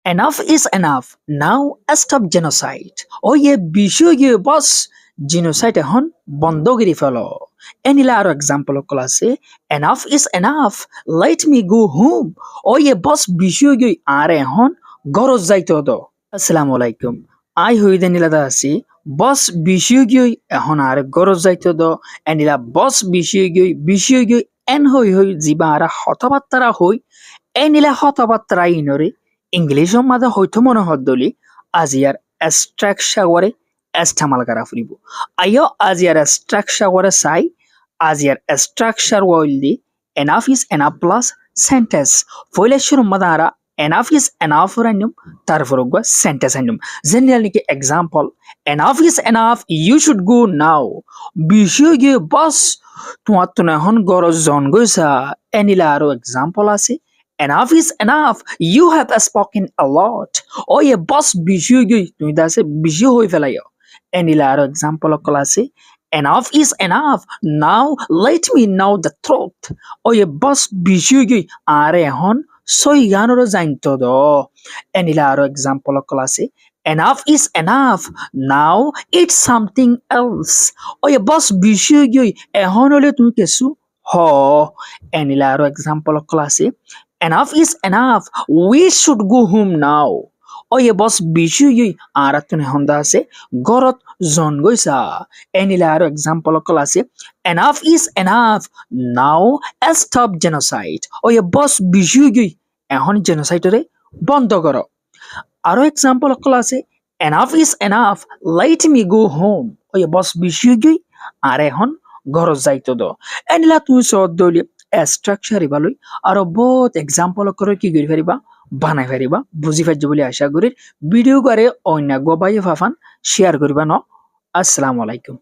Enough is enough. Now stop genocide. Oye বিষয় বস genocide এখন বন্ধ করে ফেলো। এনিলা আরো এক্সাম্পল ক্লাসে enough is enough. Let me go home. ওয়ে বস বিষয় আর এখন গরজ যাইতে হতো। আসসালামু আলাইকুম। আই হইদে নিলাদা আছি বস বিষয় এখন আর গরজ যাইতে হতো। এনিলা বস বিষয় এন হই যিবা আর হতবার্তারা হই এনিলা হতবার্তারা ইনরে ইংলিশৰ মাঝে হয়তো মনে হদ্দলি আজিয়ার এষ্ট্রাকচারে এস্টামাল করা ফুরিব আইও আজিয়ার এষ্ট্রাকচারে চাই আজিয়ার এষ্ট্রাকচার ওইলি enough is enough plus sentence ফইলেশ্বর মাঝে আরা এনাফ ইজ এনাফ রান্নুম তারপর গো সেন্টেন্স আন্নুম জেনারেল নাকি example enough is enough you should go now বিষয় গিয়ে বস তোমার তো এখন গরজ জন গৈছা এনিলা আরো এক্সাম্পল আছে Enough is enough. You have spoken a lot. Oye boss বিষয় তুমি দাসে বিষয় হই ফেলাইও এনিলা আরো এক্সাম্পল ক্লাসে Enough is enough. Now let me know the truth. Oye boss বিষয় আর এখন সই গানোর জানতো দ এনিলা আরো এক্সাম্পল ক্লাসে Enough is enough. Now it's something else. Oye boss বিষয় এখন হলে তুমি কেসু হ এনিলা আরো এক্সাম্পল ক্লাসে Enough is enough. We should go home now. Oye boss বিষয় আর তুমি হন্দা আছে গরত জন গৈছা এনিলা আরো এক্সাম্পল ক্লাসে Enough is enough. Now stop genocide. Oye boss বিষয় এখন জেনোসাইডরে বন্ধ করো আরো এক্সাম্পল ক্লাসে Enough is enough. Let me go home. Oye boss বিষয় আর এখন ঘরত যাইতো দ এনিলা তুই সদলি স্ট্রাকচার ইবালই আরো বহুত এক্সাম্পল করে কি করি পারিবা বানাই পারিবা বুঝি পাইছো বলে আশা করি ভিডিও করে অন্য গবাই ফাফান শেয়ার করিবা ন আসসালামু আলাইকুম।